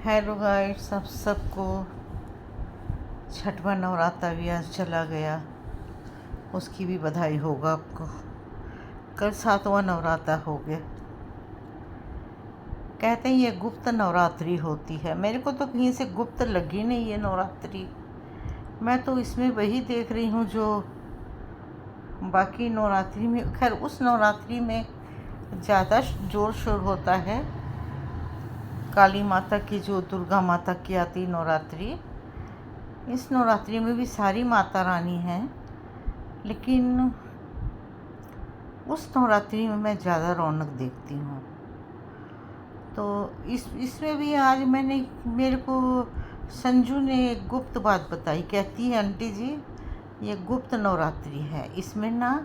Hello guys, सब सबको छठवां नवरात्र भी आज चला गया, उसकी भी बधाई होगा आपको। कल सातवां नवरात्र हो गया। कहते हैं ये गुप्त नवरात्रि होती है, मेरे को तो कहीं से गुप्त लगी नहीं ये नवरात्रि। मैं तो इसमें वही देख रही हूँ जो बाकी नवरात्रि में, खैर उस नवरात्रि में ज़्यादा जोर शोर होता है। काली माता की, जो दुर्गा माता की आती नवरात्रि, इस नवरात्रि में भी सारी माता रानी हैं, लेकिन उस नवरात्रि में मैं ज़्यादा रौनक देखती हूँ। तो इसमें भी आज मेरे को संजू ने एक गुप्त बात बताई। कहती है आंटी जी ये गुप्त नवरात्रि है, इसमें ना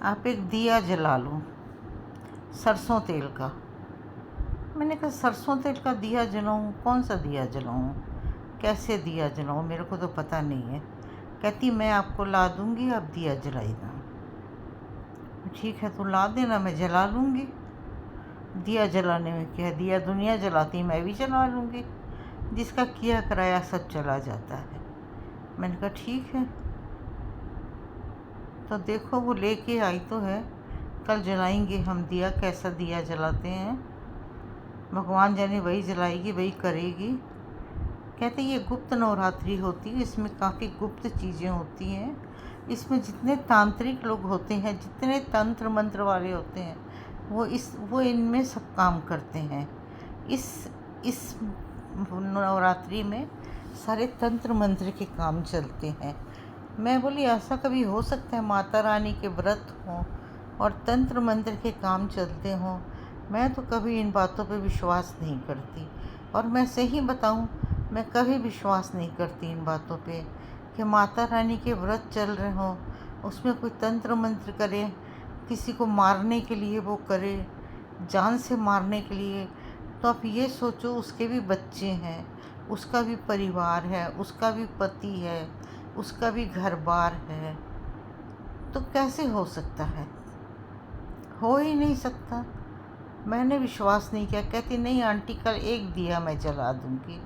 आप एक दिया जला लो सरसों तेल का। मैंने कहा सरसों तेल का दिया जलाऊँ? कौन सा दिया जलाऊँ, कैसे दिया जलाऊँ, मेरे को तो पता नहीं है। कहती मैं आपको ला दूँगी, आप दिया जलाइएगा। ठीक है तो ला देना, मैं जला लूँगी। दिया जलाने में क्या है, दिया दुनिया जलाती, मैं भी जला लूँगी। जिसका किया कराया सब चला जाता है। मैंने कहा ठीक है। तो देखो वो लेके आई तो है, कल जलाएंगे हम दिया। कैसा दिया जलाते हैं भगवान जाने, वही जलाएगी, वही करेगी। कहते ये गुप्त नवरात्रि होती है, इसमें काफ़ी गुप्त चीज़ें होती हैं। इसमें जितने तांत्रिक लोग होते हैं, जितने तंत्र मंत्र वाले होते हैं, वो इनमें सब काम करते हैं। इस नवरात्रि में सारे तंत्र मंत्र के काम चलते हैं। मैं बोली ऐसा कभी हो सकता है माता रानी के व्रत हों और तंत्र मंत्र के काम चलते हों? मैं तो कभी इन बातों पे विश्वास नहीं करती। और मैं सही बताऊं, मैं कभी विश्वास नहीं करती इन बातों पे कि माता रानी के व्रत चल रहे हों, उसमें कोई तंत्र मंत्र करे, किसी को मारने के लिए वो करे, जान से मारने के लिए। तो आप ये सोचो उसके भी बच्चे हैं, उसका भी परिवार है, उसका भी पति है, उसका भी घर बार है। तो कैसे हो सकता है? हो ही नहीं सकता। मैंने विश्वास नहीं किया। कहती नहीं आंटी कल एक दिया मैं जला दूँगी।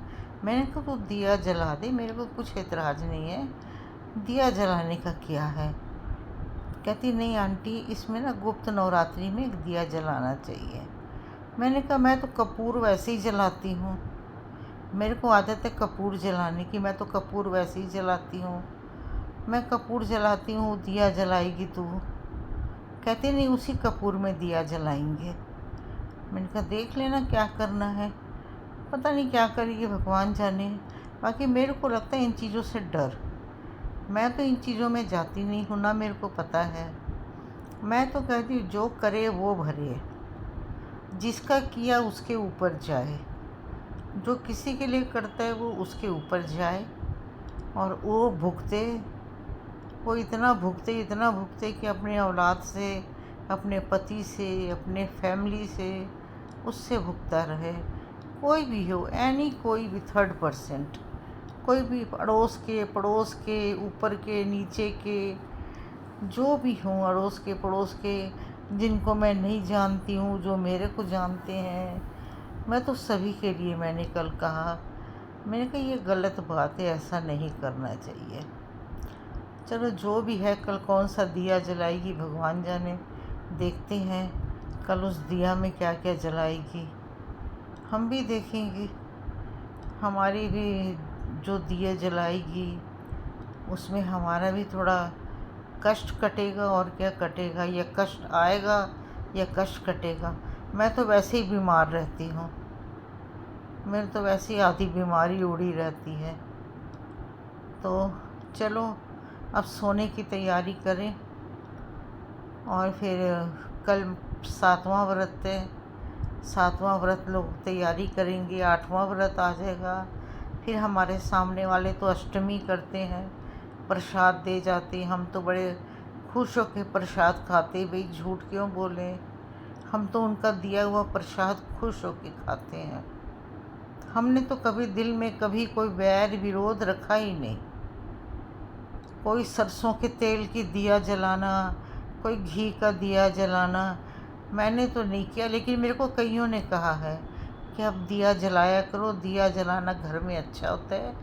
मैंने कहा तो दिया जला दे, मेरे को कुछ एतराज़ नहीं है, दिया जलाने का क्या है। कहती नहीं आंटी इसमें ना गुप्त नवरात्रि में एक दिया जलाना चाहिए। मैंने कहा मैं तो कपूर वैसे ही जलाती हूँ, मेरे को आदत है कपूर जलाने की, मैं तो कपूर वैसे ही जलाती हूँ, मैं कपूर जलाती हूँ, दिया जलाएगी तू? कहते नहीं उसी कपूर में दिया जलाएंगे। मैंने कहा देख लेना क्या करना है, पता नहीं क्या करेगी भगवान जाने। बाकी मेरे को लगता है इन चीज़ों से डर, मैं तो इन चीज़ों में जाती नहीं हूँ ना, मेरे को पता है। मैं तो कहती हूँ जो करे वो भरे, जिसका किया उसके ऊपर जाए, जो किसी के लिए करता है वो उसके ऊपर जाए और वो भुगते, वो इतना भुगते कि अपने औलाद से, अपने पति से, अपने फैमिली से, उससे भुगता रहे। कोई भी हो, कोई भी थर्ड पर्सेंट, कोई भी पड़ोस के, ऊपर के, नीचे के, जो भी हों, अड़ोस के पड़ोस के, जिनको मैं नहीं जानती हूँ, जो मेरे को जानते हैं, मैं तो सभी के लिए मैंने कल कहा। मैंने कहा ये गलत बात है, ऐसा नहीं करना चाहिए। चलो जो भी है, कल कौन सा दिया जलाएगी भगवान जाने, देखते हैं कल उस दिया में क्या क्या जलाएगी, हम भी देखेंगे। हमारी भी जो दिया जलाएगी उसमें हमारा भी थोड़ा कष्ट कटेगा, और क्या कटेगा, या कष्ट आएगा या कष्ट कटेगा। मैं तो वैसे ही बीमार रहती हूँ, मेरी तो वैसे ही आधी बीमारी उड़ी रहती है। तो चलो अब सोने की तैयारी करें, और फिर कल सातवां व्रत है, सातवां व्रत लोग तैयारी करेंगे, आठवां व्रत आ जाएगा। फिर हमारे सामने वाले तो अष्टमी करते हैं, प्रसाद दे जाते हैं, हम तो बड़े खुश होकर प्रसाद खाते। भाई झूठ क्यों बोलें, हम तो उनका दिया हुआ प्रसाद खुश होकर खाते हैं। हमने तो कभी दिल में कभी कोई वैर विरोध रखा ही नहीं। कोई सरसों के तेल की दिया जलाना, कोई घी का दिया जलाना मैंने तो नहीं किया, लेकिन मेरे को कईयों ने कहा है कि अब दिया जलाया करो, दिया जलाना घर में अच्छा होता है।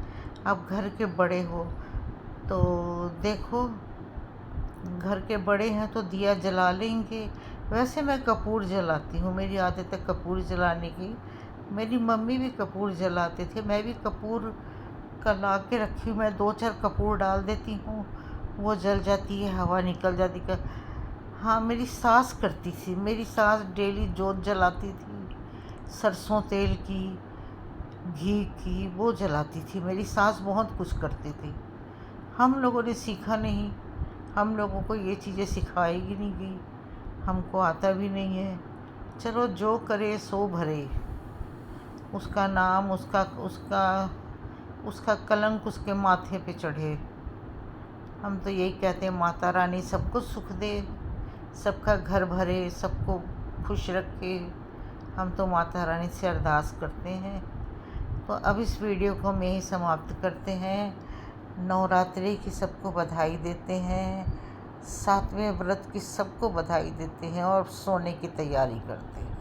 आप घर के बड़े हो तो देखो, घर के बड़े हैं तो दिया जला लेंगे। वैसे मैं कपूर जलाती हूँ, मेरी आदत है कपूर जलाने की। मेरी मम्मी भी कपूर जलाते थे, मैं भी कपूर का ला के रखी हूँ। मैं 2-4 कपूर डाल देती हूँ, वो जल जाती है, हवा निकल जाती है। हाँ, मेरी सास करती थी, मेरी सास डेली जोत जलाती थी, सरसों तेल की, घी की, वो जलाती थी। मेरी सास बहुत कुछ करती थी। हम लोगों ने सीखा नहीं, हम लोगों को ये चीज़ें सिखाई ही नहीं गई, हमको आता भी नहीं है। चलो जो करे सो भरे, उसका नाम, उसका उसका उसका कलंक उसके माथे पे चढ़े। हम तो यही कहते हैं माता रानी सबको सुख दे, सबका घर भरे, सबको खुश रखे। हम तो माता रानी से अरदास करते हैं। तो अब इस वीडियो को हम यहीं समाप्त करते हैं। नवरात्रि की सबको बधाई देते हैं, 7वें व्रत की सबको बधाई देते हैं और सोने की तैयारी करते हैं।